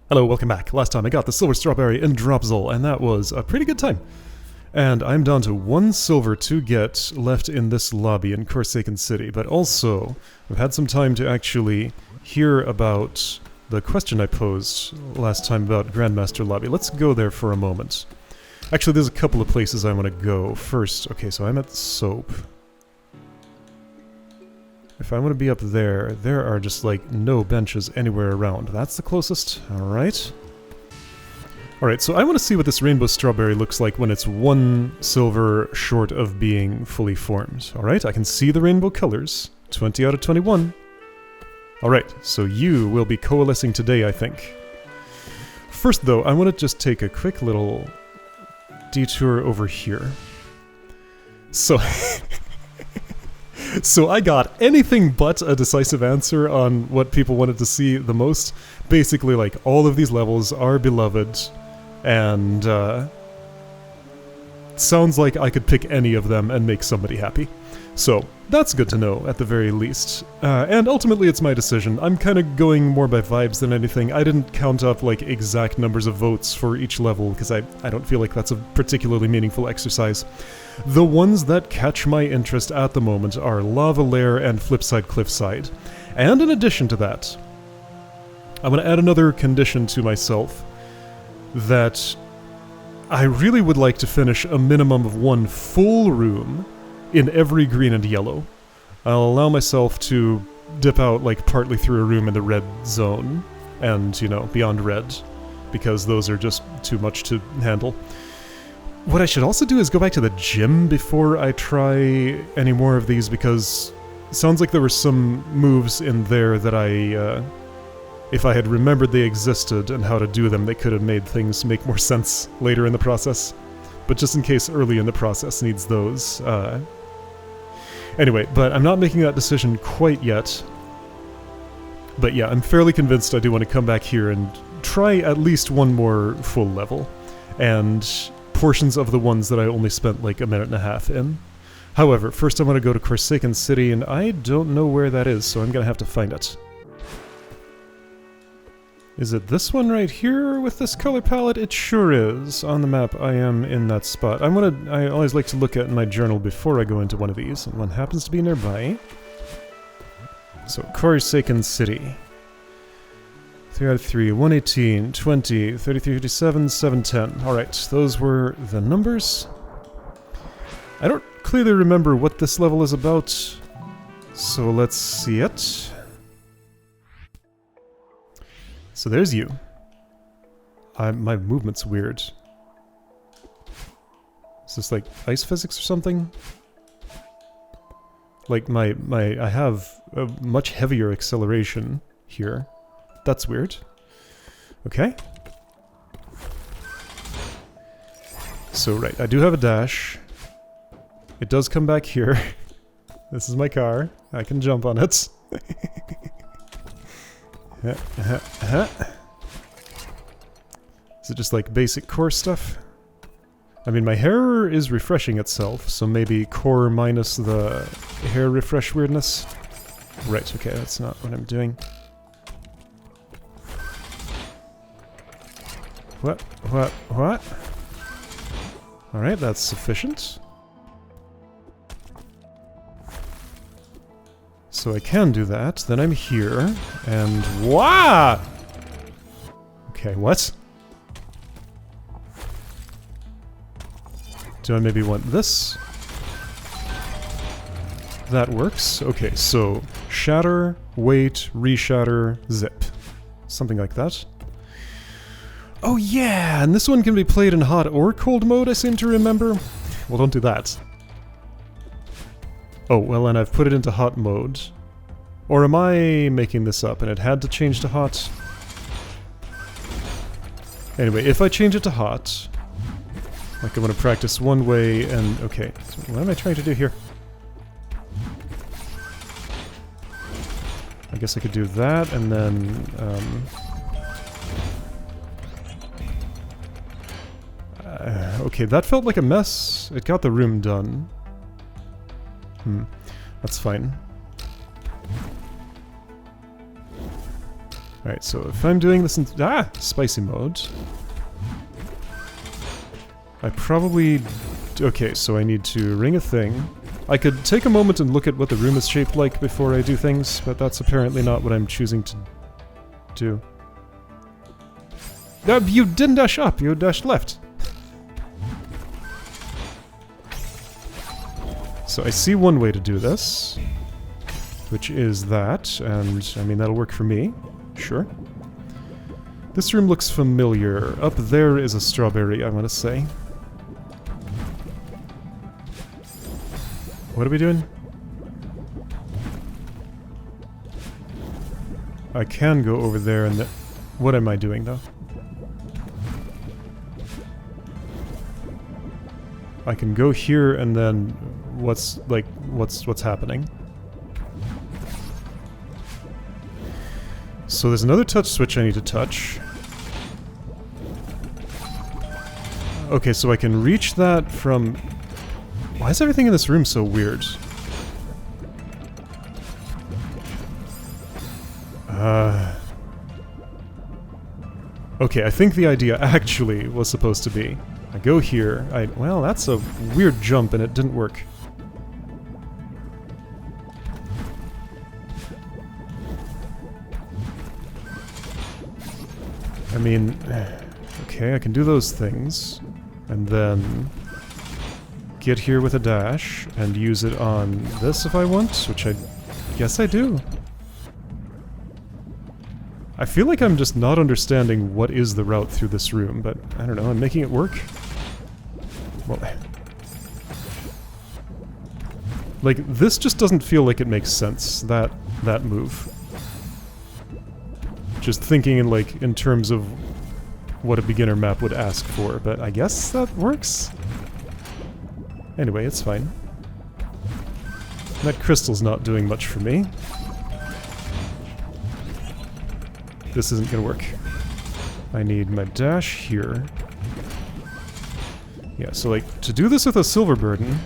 Hello, welcome back. Last time I got the silver strawberry in Dropzol, and that was a pretty good time. And I'm down to 1 silver to get left in this lobby in Coresaken City, but also I've had some time to actually hear about the question I posed last time about Grandmaster lobby. Let's go there for a moment. Actually, there's a couple of places I want to go. First, okay, so I'm at Soap. If I want to be up there, there are just like no benches anywhere around. That's the closest. Alright. Alright, so I want to see what this rainbow strawberry looks like when it's 1 silver short of being fully formed. Alright, I can see the rainbow colors. 20 out of 21. Alright, so you will be coalescing today, I think. First though, I want to just take a quick little detour over here. So... So I got anything but a decisive answer on what people wanted to see the most. Basically, like, all of these levels are beloved, and sounds like I could pick any of them and make somebody happy. So, that's good to know, at the very least. And ultimately it's my decision. I'm kind of going more by vibes than anything. I didn't count up, like, exact numbers of votes for each level, because I don't feel like that's a particularly meaningful exercise. The ones that catch my interest at the moment are Lava Lair and Flipside Cliffside. And in addition to that, I'm going to add another condition to myself that I really would like to finish a minimum of 1 full room in every green and yellow. I'll allow myself to dip out like partly through a room in the red zone and, you know, beyond red, because those are just too much to handle. What I should also do is go back to the gym before I try any more of these, because it sounds like there were some moves in there that if I had remembered they existed and how to do them, they could have made things make more sense later in the process. But just in case early in the process needs those. Anyway, but I'm not making that decision quite yet. But yeah, I'm fairly convinced I do want to come back here and try at least 1 more full level. And portions of the ones that I only spent like a minute and a half in. However, first I want to go to Coresaken City, and I don't know where that is, so I'm gonna have to find it. Is it this one right here with this color palette? It sure is. On the map, I am in that spot. I always like to look at my journal before I go into one of these, and one happens to be nearby. So, Coresaken City. 3 out of 3, 118, 20, 3357, 710. Alright, those were the numbers. I don't clearly remember what this level is about, so let's see it. So there's you. My movement's weird. Is this like ice physics or something? Like I have a much heavier acceleration here. That's weird. Okay. So, right, I do have a dash. It does come back here. This is my car. I can jump on it. Is it just like basic core stuff? I mean, my hair is refreshing itself, so maybe core minus the hair refresh weirdness. Right, okay, that's not what I'm doing. What? Alright, that's sufficient. So I can do that, then I'm here, and wah! Okay, what? Do I maybe want this? That works. Okay, so shatter, wait, reshatter, zip. Something like that. Oh yeah, and this one can be played in hot or cold mode, I seem to remember. Well, don't do that. Oh, well, and I've put it into hot mode. Or am I making this up and it had to change to hot? Anyway, if I change it to hot, like I'm gonna practice one way and... okay, so what am I trying to do here? I guess I could do that and then... okay, that felt like a mess. It got the room done. That's fine. Alright, so if I'm doing this in... spicy mode. I probably... Okay, so I need to ring a thing. I could take a moment and look at what the room is shaped like before I do things, but that's apparently not what I'm choosing to do. You didn't dash up, you dashed left. So I see one way to do this, which is that, and I mean that'll work for me. Sure. This room looks familiar. Up there is a strawberry, I want to say. What are we doing? I can go over there and... What am I doing, though? I can go here and then... What's happening? So there's another touch switch I need to touch. Okay, so I can reach that from... Why is everything in this room so weird? Okay, I think the idea actually was supposed to be... I go here, well, that's a weird jump and it didn't work. I mean... Okay, I can do those things. And then... get here with a dash, and use it on this if I want, which I guess I do. I feel like I'm just not understanding what is the route through this room, but I don't know, I'm making it work. Well... Like, this just doesn't feel like it makes sense, that move. Just thinking in terms of what a beginner map would ask for, but I guess that works? Anyway, it's fine. That crystal's not doing much for me. This isn't gonna work. I need my dash here. Yeah, so like, to do this with a silver burden...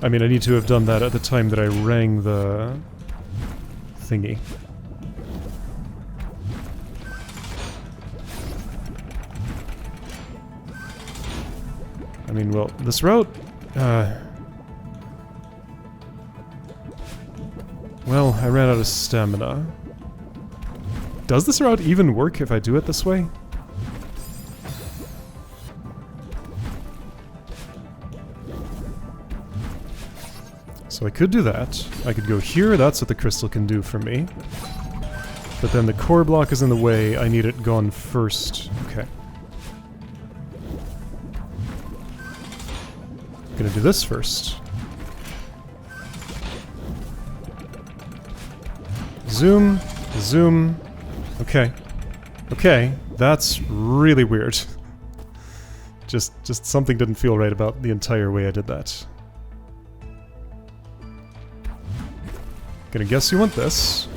I mean, I need to have done that at the time that I rang the... thingy. I mean, well, this route... Well, I ran out of stamina. Does this route even work if I do it this way? So I could do that. I could go here, that's what the crystal can do for me. But then the core block is in the way, I need it gone first. Okay. Gonna do this first. Zoom, zoom. Okay. Okay, that's really weird. Just something didn't feel right about the entire way I did that. Gonna guess you want this.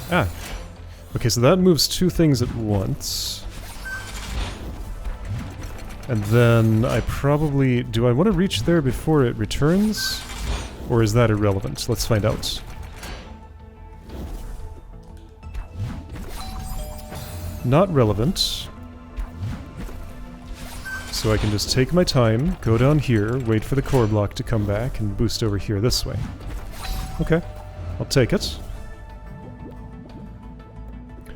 Ah. Okay, so that moves two things at once. And then I probably... Do I want to reach there before it returns? Or is that irrelevant? Let's find out. Not relevant. So I can just take my time, go down here, wait for the core block to come back, and boost over here this way. Okay, I'll take it.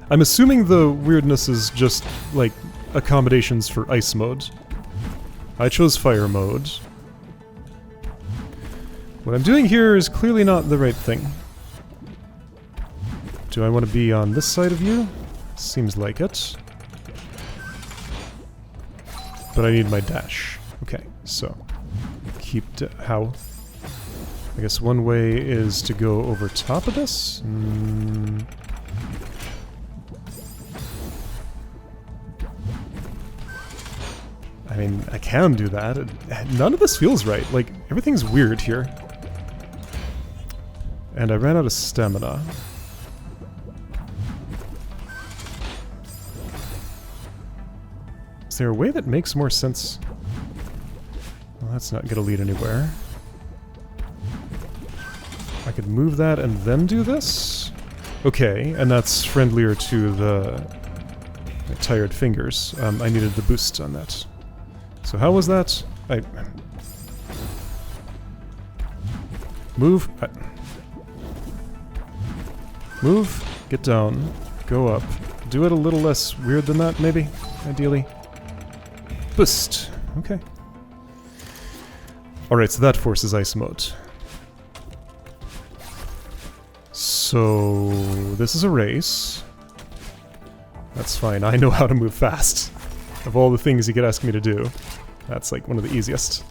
I'm assuming the weirdness is just, like, accommodations for ice mode. I chose fire mode. What I'm doing here is clearly not the right thing. Do I want to be on this side of you? Seems like it. But I need my dash. Okay, so keep how? I guess one way is to go over top of this. I mean, I can do that. None of this feels right. Like, everything's weird here. And I ran out of stamina. Is there a way that makes more sense? Well, that's not gonna lead anywhere. I could move that and then do this? Okay, and that's friendlier to the tired fingers. I needed the boost on that. So how was that? Move. Move. Get down. Go up. Do it a little less weird than that, maybe? Ideally. Boost. Okay. Alright, so that forces ice mode. So this is a race. That's fine. I know how to move fast. Of all the things you could ask me to do, that's like one of the easiest.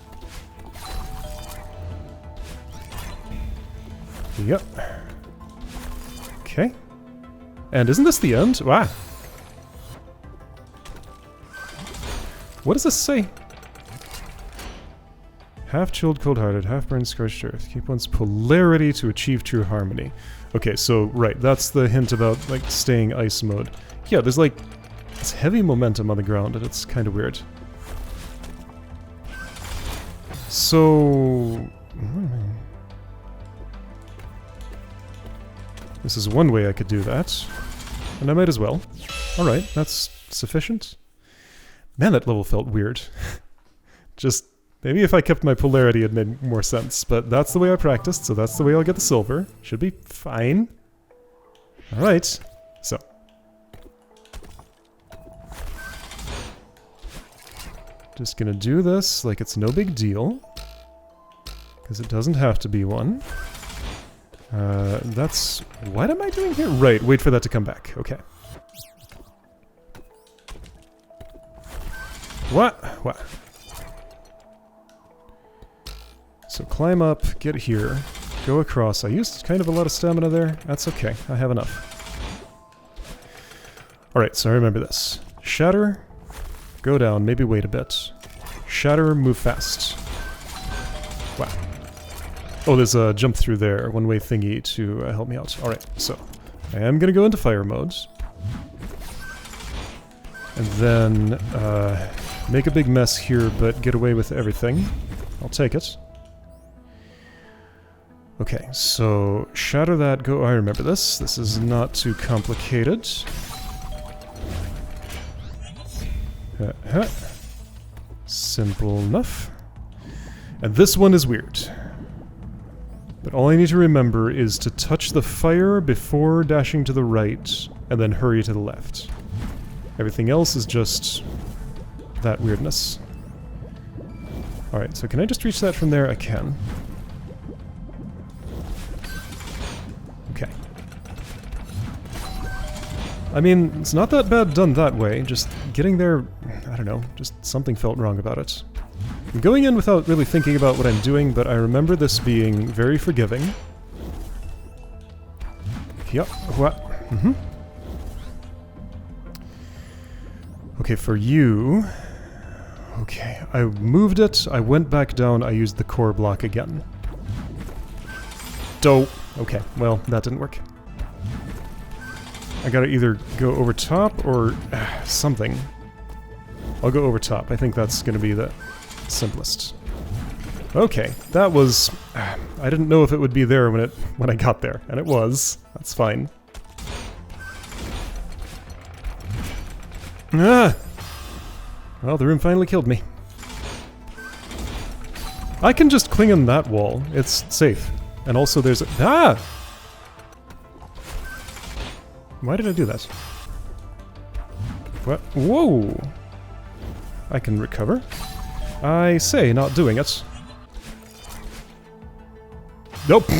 Yep. Okay. And isn't this the end? Wow. What does this say? Half chilled, cold-hearted, half burned, scorched earth. Keep one's polarity to achieve true harmony. Okay, so, right, that's the hint about, like, staying ice mode. Yeah, there's, like, this heavy momentum on the ground, and it's kind of weird. So... this is one way I could do that. And I might as well. Alright, that's sufficient. Man, that level felt weird. Just... maybe if I kept my polarity it made more sense, but that's the way I practiced, so that's the way I'll get the silver. Should be fine. Alright, so. Just gonna do this like it's no big deal. Because it doesn't have to be one. That's... what am I doing here? Right, wait for that to come back. Okay. What? What? So climb up, get here, go across. I used kind of a lot of stamina there. That's okay, I have enough. Alright, so I remember this. Shatter, go down, maybe wait a bit. Shatter, move fast. Wow. Oh, there's a jump through there, one-way thingy to help me out. Alright, so I am going to go into fire mode. And then make a big mess here, but get away with everything. I'll take it. Okay, so shatter that, go... I remember this. This is not too complicated. Simple enough. And this one is weird. But all I need to remember is to touch the fire before dashing to the right, and then hurry to the left. Everything else is just that weirdness. Alright, so can I just reach that from there? I can. Okay. I mean, it's not that bad done that way, just getting there, I don't know, just something felt wrong about it. I'm going in without really thinking about what I'm doing, but I remember this being very forgiving. Yep, what? Mm-hmm. Okay, for you... okay, I moved it, I went back down, I used the core block again. Dope. Okay, well, that didn't work. I gotta either go over top or something. I'll go over top. I think that's gonna be the simplest. Okay, that was... I didn't know if it would be there when I got there, and it was. That's fine. Ah! Well, the room finally killed me. I can just cling on that wall. It's safe. And also there's a... ah! Why did I do that? What? Whoa! I can recover. I say, not doing it. Nope!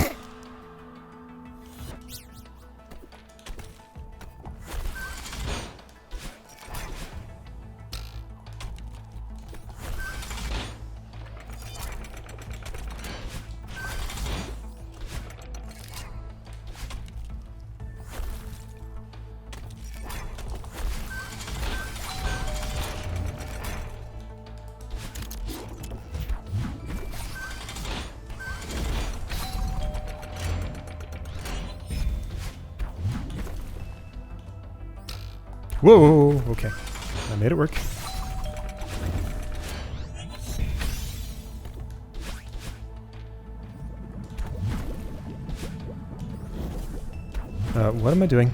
Whoa, okay. I made it work. What am I doing?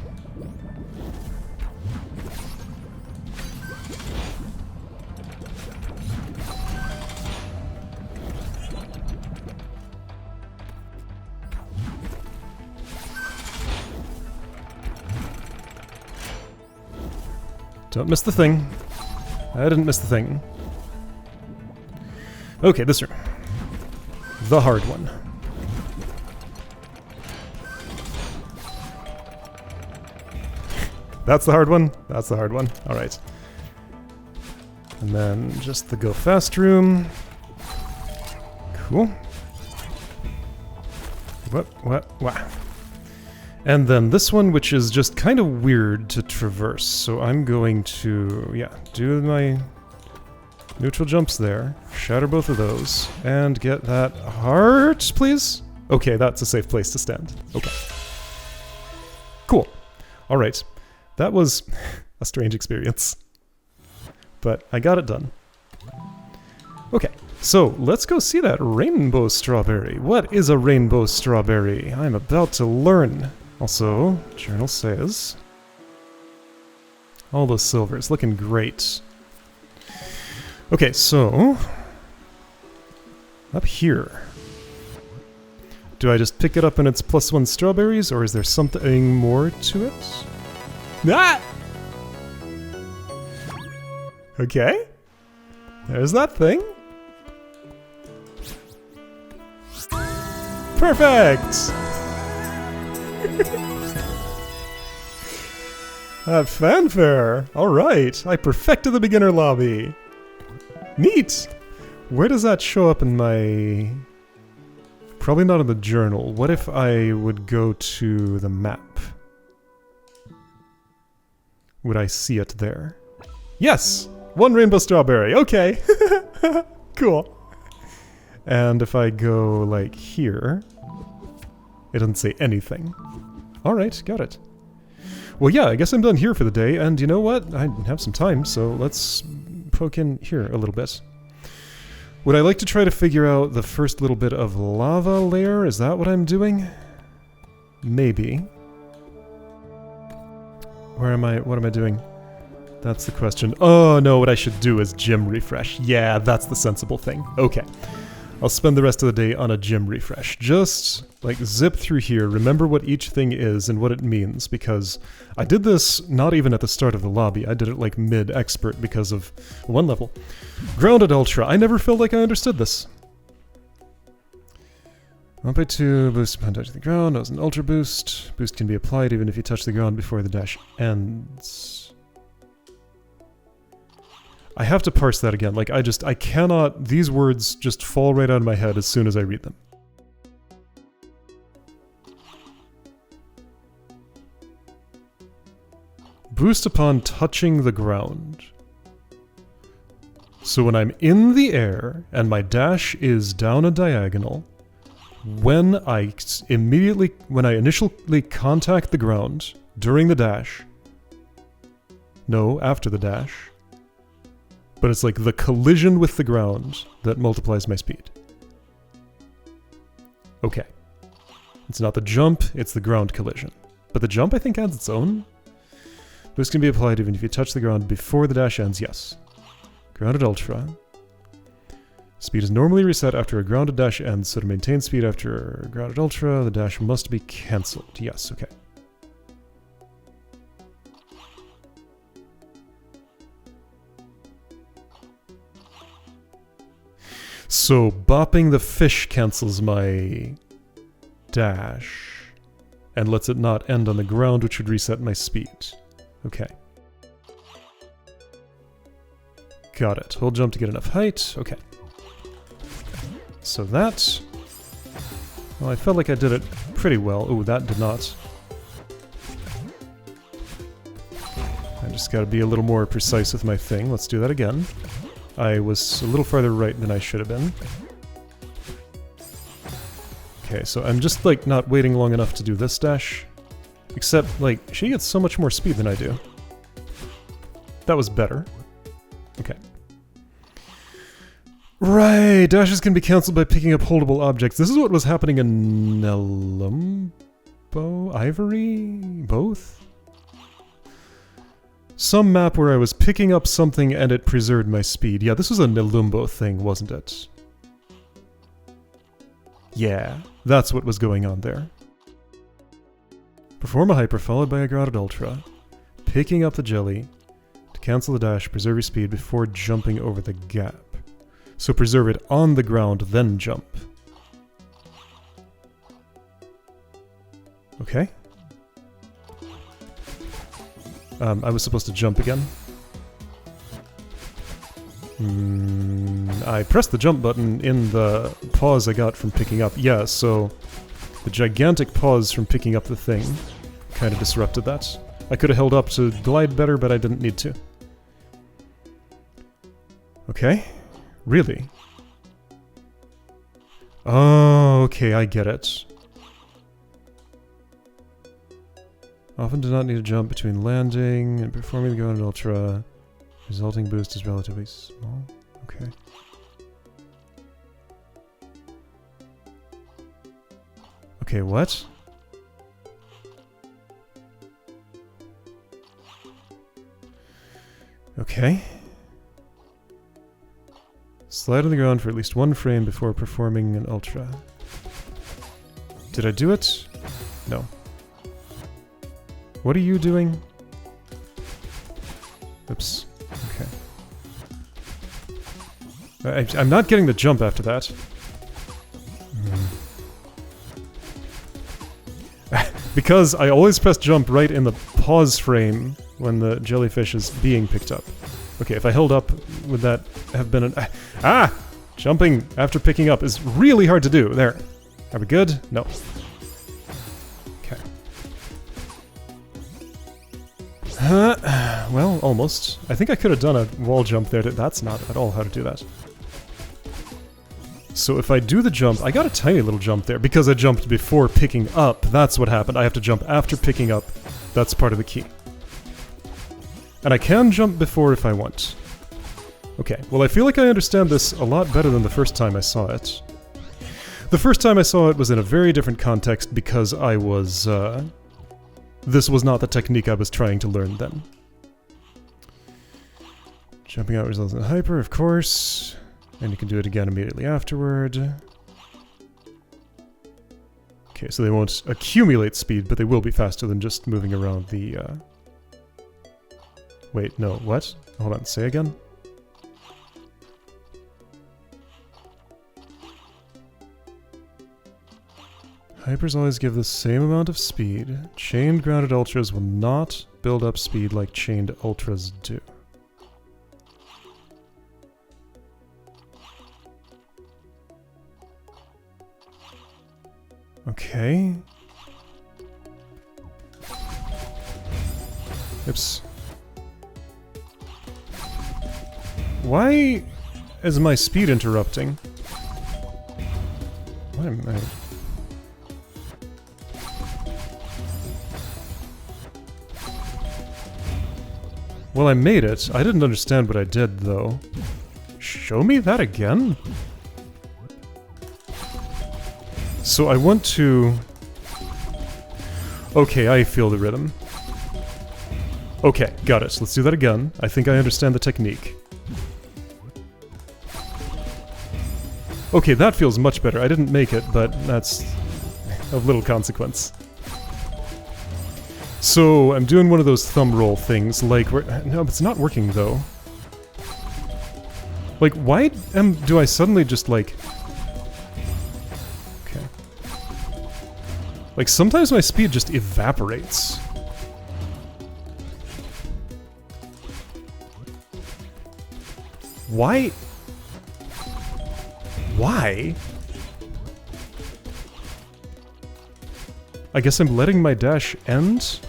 Don't miss the thing. I didn't miss the thing. Okay, this room. The hard one. That's the hard one? That's the hard one. Alright. And then just the go fast room. Cool. What? And then this one, which is just kind of weird to traverse. So I'm going to, yeah, do my neutral jumps there, shatter both of those, and get that heart, please? Okay, that's a safe place to stand. Okay. Cool. Alright. That was a strange experience. But I got it done. Okay, so let's go see that rainbow strawberry. What is a rainbow strawberry? I'm about to learn. Also, journal says... all those silvers, looking great. Okay, so... up here. Do I just pick it up and it's +1 strawberries, or is there something more to it? Ah! Okay. There's that thing. Perfect! Fanfare! Alright, I perfected the beginner lobby. Neat! Where does that show up in my... probably not in the journal. What if I would go to the map? Would I see it there? Yes! 1 rainbow strawberry, okay! Cool. And if I go, like, here... it doesn't say anything. Alright, got it. Well, yeah, I guess I'm done here for the day, and you know what? I have some time, so let's poke in here a little bit. Would I like to try to figure out the first little bit of lava layer? Is that what I'm doing? Maybe. Where am I? What am I doing? That's the question. Oh, no, what I should do is gym refresh. Yeah, that's the sensible thing. Okay. I'll spend the rest of the day on a gym refresh. Just, like, zip through here, remember what each thing is and what it means, because I did this not even at the start of the lobby. I did it, like, mid-expert because of one level. Grounded Ultra. I never felt like I understood this. 1x2, boost upon touching the ground. That was an Ultra boost. Boost can be applied even if you touch the ground before the dash ends. I have to parse that again. Like, I cannot... these words just fall right out of my head as soon as I read them. Boost upon touching the ground. So when I'm in the air, and my dash is down a diagonal, when I initially contact the ground, during the dash... no, after the dash... but it's like the collision with the ground that multiplies my speed. Okay. It's not the jump, it's the ground collision. But the jump, I think, adds its own. Boost can be applied even if you touch the ground before the dash ends, yes. Grounded Ultra. Speed is normally reset after a grounded dash ends, so to maintain speed after Grounded Ultra, the dash must be cancelled. Yes, okay. So, bopping the fish cancels my dash, and lets it not end on the ground, which would reset my speed. Okay. Got it. Hold jump to get enough height. Okay. So that... well, I felt like I did it pretty well. Ooh, that did not. I just gotta be a little more precise with my thing. Let's do that again. I was a little farther right than I should have been. Okay, so I'm just, like, not waiting long enough to do this dash. Except, like, she gets so much more speed than I do. That was better. Okay. Right, dashes can be cancelled by picking up holdable objects. This is what was happening in Nelum. Limbo? Ivory? Both? Some map where I was picking up something and it preserved my speed. Yeah, this was a Nilumbo thing, wasn't it? Yeah, that's what was going on there. Perform a hyper followed by a grounded ultra. Picking up the jelly to cancel the dash, preserve your speed before jumping over the gap. So preserve it on the ground, then jump. Okay. I was supposed to jump again. I pressed the jump button in the pause I got from picking up. Yeah, so the gigantic pause from picking up the thing kind of disrupted that. I could have held up to glide better, but I didn't need to. Okay. Really? Oh, okay, I get it. Often do not need to jump between landing and performing the grounded ultra. Resulting boost is relatively small. Okay. Okay, what? Okay. Slide on the ground for at least one frame before performing an ultra. Did I do it? No. What are you doing? Oops. Okay. I'm not getting the jump after that. Because I always press jump right in the pause frame when the jellyfish is being picked up. Okay, if I held up, would that have been an... Ah! Jumping after picking up is really hard to do. There. Are we good? No. Okay. Well, almost. I think I could have done a wall jump there. That's not at all how to do that. So if I do the jump, I got a tiny little jump there because I jumped before picking up. That's what happened. I have to jump after picking up. That's part of the key. And I can jump before if I want. Okay, well I feel like I understand this a lot better than the first time I saw it. The first time I saw it was in a very different context because I was, this was not the technique I was trying to learn then. Jumping out results in a hyper, of course. And you can do it again immediately afterward. Okay, so they won't accumulate speed, but they will be faster than just moving around the, Wait, no, what? Hold on, say again? Hypers always give the same amount of speed. Chained grounded ultras will not build up speed like chained ultras do. Okay. Oops. Why is my speed interrupting? Why am I... Well, I made it. I didn't understand what I did, though. Show me that again? So I want to... Okay, I feel the rhythm. Okay, got it. Let's do that again. I think I understand the technique. Okay, that feels much better. I didn't make it, but that's of little consequence. So, I'm doing one of those thumb roll things, like... No, it's not working, though. Like, why do I suddenly just, like... Okay. Like, sometimes my speed just evaporates. Why? Why? I guess I'm letting my dash end?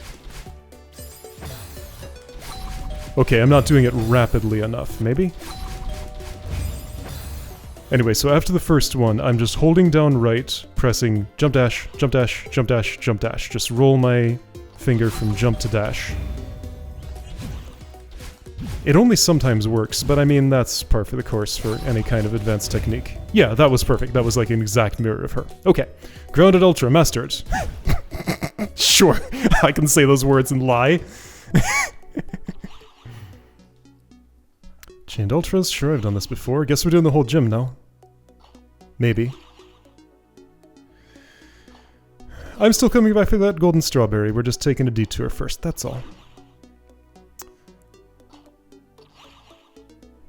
Okay, I'm not doing it rapidly enough, maybe? Anyway, so after the first one, I'm just holding down right, pressing jump dash, jump dash, jump dash, jump dash. Just roll my finger from jump to dash. It only sometimes works, but I mean, that's par for the course for any kind of advanced technique. Yeah, that was perfect. That was like an exact mirror of her. Okay. Grounded Ultra mastered. Sure, I can say those words and lie. Chained ultras? Sure, I've done this before. Guess we're doing the whole gym now. Maybe. I'm still coming back for that golden strawberry. We're just taking a detour first, that's all.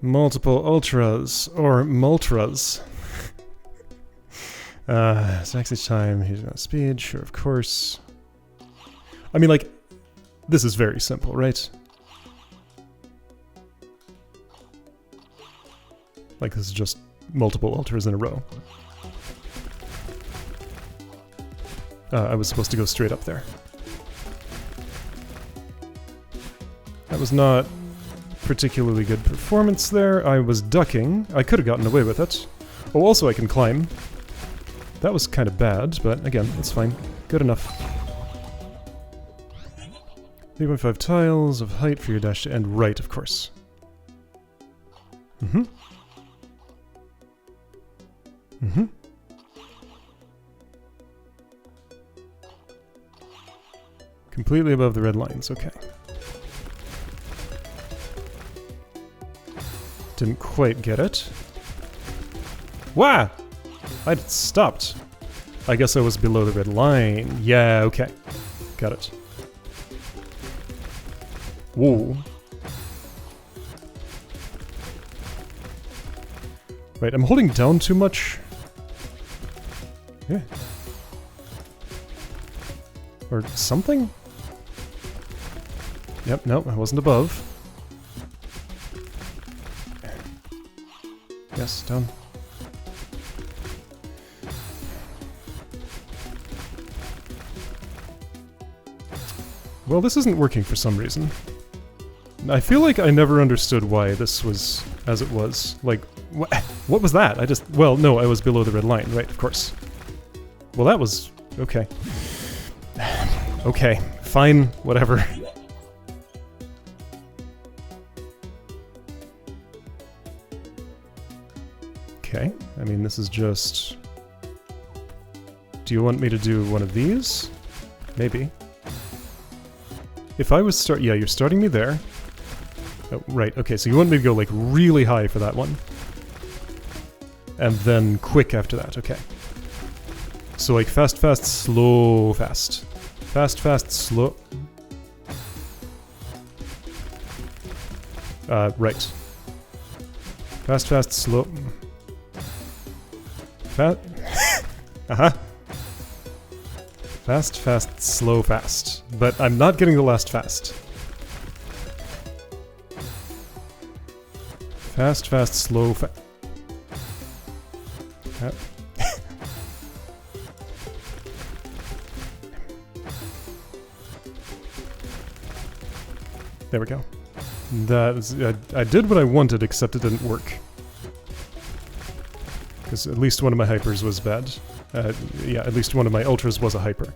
Multiple ultras, or multras. Next each time, he's on speed, sure, of course. I mean, like, this is very simple, right? Like, this is just multiple ultras in a row. I was supposed to go straight up there. That was not particularly good performance there. I was ducking. I could have gotten away with it. Oh, also I can climb. That was kind of bad, but again, it's fine. Good enough. 3.5 tiles of height for your dash to end right, of course. Mm-hmm. Mm-hmm. Completely above the red lines, okay. Didn't quite get it. Wah! I stopped. I guess I was below the red line. Yeah, okay. Got it. Whoa. Wait, I'm holding down too much? Yeah. Or something? Yep, no, I wasn't above. Yes, down. Well, this isn't working for some reason. I feel like I never understood why this was as it was. Like, what was that? I just... Well, no, I was below the red line, right, of course. Well, that was... okay. Okay, fine, whatever. Okay, I mean, this is just... Do you want me to do one of these? Maybe. If I was start... Yeah, you're starting me there. Oh, right, okay, so you want me to go, like, really high for that one. And then quick after that, okay. So, like, fast, fast, slow, fast. Fast, fast, slow... right. Fast, fast, slow... uh-huh. Fast, fast, slow, fast. But I'm not getting the last fast. Fast, fast, slow, fast. There we go. That is, I did what I wanted, except it didn't work. Because at least one of my hypers was bad. Yeah, at least one of my ultras was a hyper.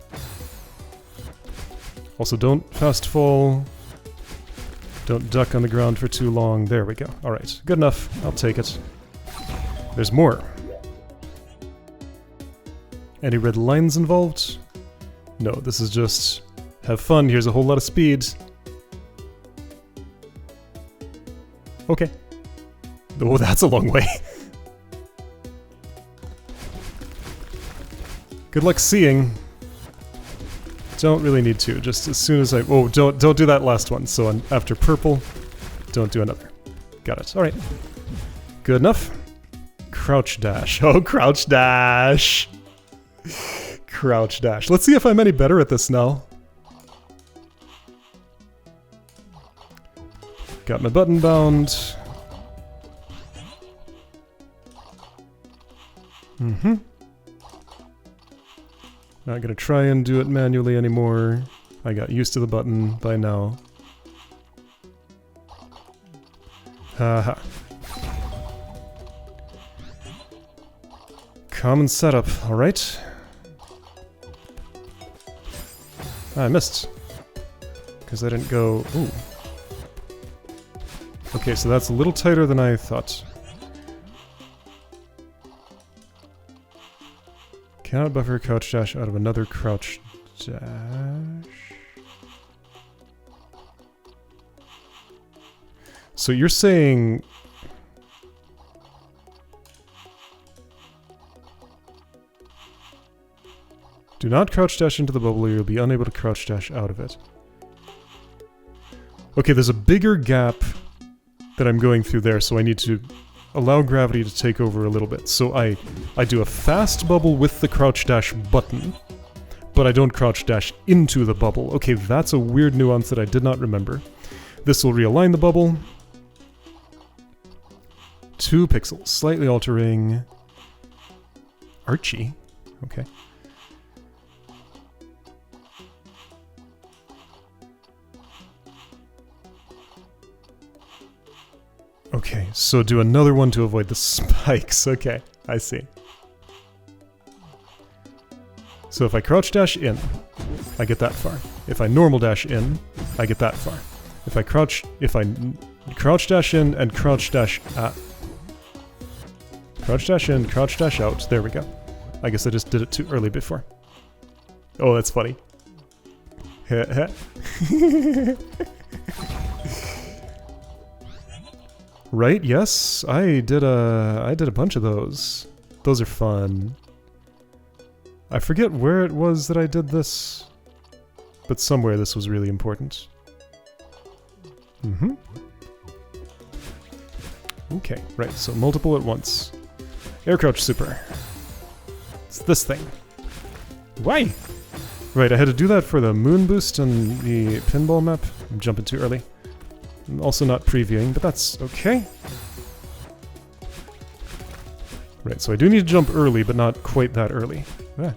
Also, don't fast fall. Don't duck on the ground for too long. There we go. Alright, good enough. I'll take it. There's more. Any red lines involved? No, this is just... have fun, here's a whole lot of speed. Okay. Oh, that's a long way. Good luck seeing. Don't really need to, just as soon as I... Oh, don't do that last one. So after purple, don't do another. Got it. Alright. Good enough. Crouch dash. Oh, crouch dash! Crouch dash. Let's see if I'm any better at this now. Got my button bound. Mm-hmm. Not gonna try and do it manually anymore. I got used to the button by now. Haha. Common setup, alright. I missed. Because I didn't go... Ooh. Okay, so that's a little tighter than I thought. Cannot buffer crouch dash out of another crouch dash. So you're saying... Do not crouch dash into the bubble or you'll be unable to crouch dash out of it. Okay, there's a bigger gap that I'm going through there, so I need to allow gravity to take over a little bit. So I do a fast bubble with the crouch dash button, but I don't crouch dash into the bubble. Okay, that's a weird nuance that I did not remember. This will realign the bubble. 2 pixels, slightly altering... Archie? Okay. Okay, so do another one to avoid the spikes. Okay, I see. So if I crouch dash in, I get that far. If I normal dash in, I get that far. If I crouch dash in and crouch dash out. Crouch dash in, crouch dash out. There we go. I guess I just did it too early before. Oh, that's funny. Right? Yes, I did a bunch of those. Those are fun. I forget where it was that I did this, but somewhere this was really important. Okay, right, so multiple at once. Air crouch super. It's this thing. Why? Right, I had to do that for the moon boost and the pinball map. I'm jumping too early. I'm also not previewing, but that's okay. Right, so I do need to jump early, but not quite that early. Ah.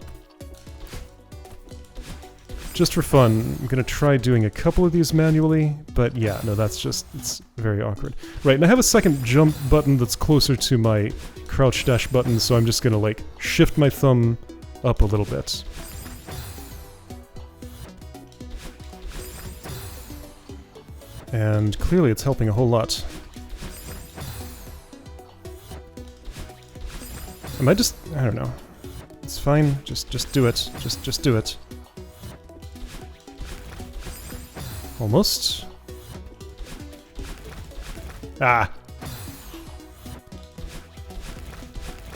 Just for fun, I'm gonna try doing a couple of these manually, but yeah, no, that's just, it's very awkward. Right, and I have a second jump button that's closer to my crouch dash button, so I'm just gonna, like, shift my thumb up a little bit. And clearly it's helping a whole lot. Am I just... I don't know. It's fine. Just do it. Just do it. Almost. Ah!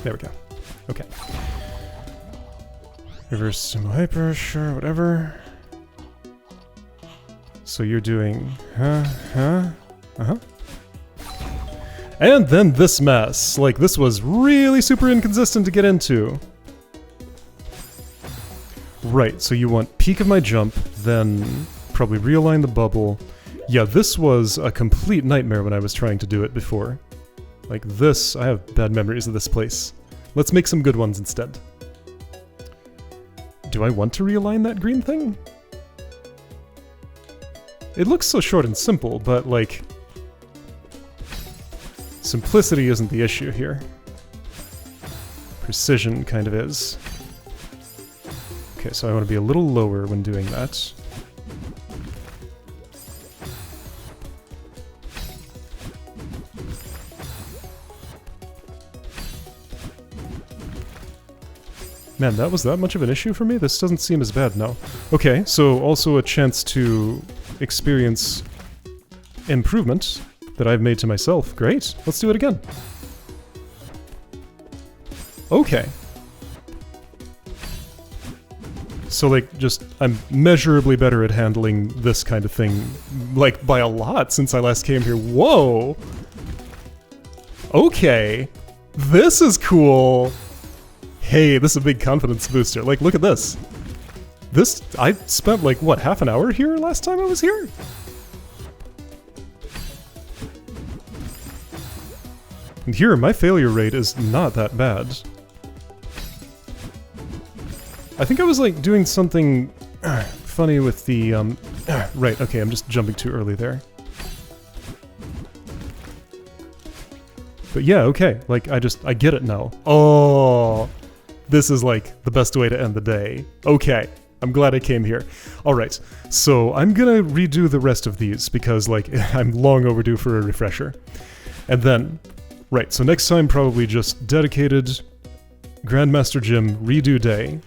There we go. Okay. Reverse symbol hyper, sure, whatever. So you're doing... Uh-huh. And then this mess. Like, this was really super inconsistent to get into. Right, so you want peak of my jump, then probably realign the bubble. Yeah, this was a complete nightmare when I was trying to do it before. Like this, I have bad memories of this place. Let's make some good ones instead. Do I want to realign that green thing? It looks so short and simple, but like... simplicity isn't the issue here. Precision kind of is. Okay, so I want to be a little lower when doing that. Man, that was that much of an issue for me? This doesn't seem as bad now. Okay, so also a chance to experience improvement that I've made to myself. Great, let's do it again. Okay. So like, just, I'm measurably better at handling this kind of thing, like, by a lot since I last came here. Whoa! Okay. This is cool! Hey, this is a big confidence booster. Like, look at this. This, I spent like, what, half an hour here last time I was here? And here, my failure rate is not that bad. I think I was like doing something funny with the, right, okay, I'm just jumping too early there. But yeah, okay, like, I get it now. Oh, this is like the best way to end the day. Okay, I'm glad I came here. Alright, so I'm gonna redo the rest of these because, like, I'm long overdue for a refresher. And then, right, so next time probably just dedicated Grandmaster Gym redo day.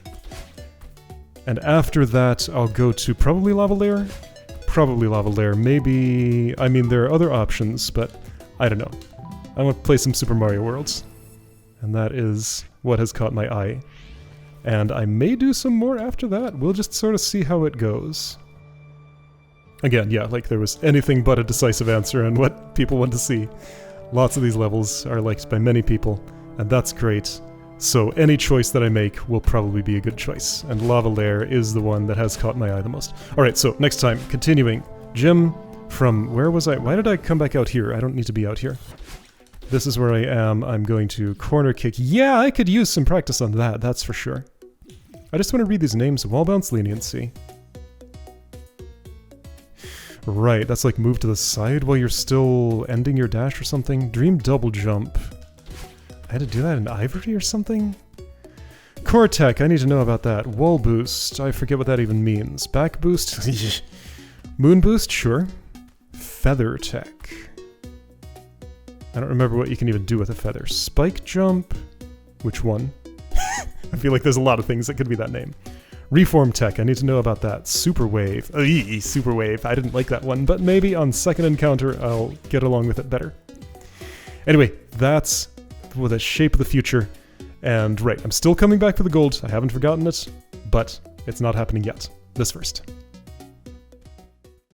And after that, I'll go to probably Lava Lair? Probably Lava Lair. Maybe... I mean, there are other options, but I don't know. I want to play some Super Mario Worlds. And that is what has caught my eye. And I may do some more after that. We'll just sort of see how it goes. Again, yeah, like there was anything but a decisive answer on what people want to see. Lots of these levels are liked by many people, and that's great. So any choice that I make will probably be a good choice, and Lava Lair is the one that has caught my eye the most. Alright, so next time, continuing. Gym from... where was I? Why did I come back out here? I don't need to be out here. This is where I am. I'm going to corner kick. Yeah, I could use some practice on that, that's for sure. I just want to read these names. Wall bounce leniency. Right, that's like move to the side while you're still ending your dash or something. Dream double jump. I had to do that in Ivory or something? Core tech, I need to know about that. Wall boost, I forget what that even means. Back boost? Moon boost, sure. Feather tech. I don't remember what you can even do with a feather. Spike jump? Which one? I feel like there's a lot of things that could be that name. Reform tech, I need to know about that. Super wave. Super wave. I didn't like that one, but maybe on second encounter I'll get along with it better. Anyway, that's the shape of the future. And right, I'm still coming back for the gold. I haven't forgotten it, but it's not happening yet. This first.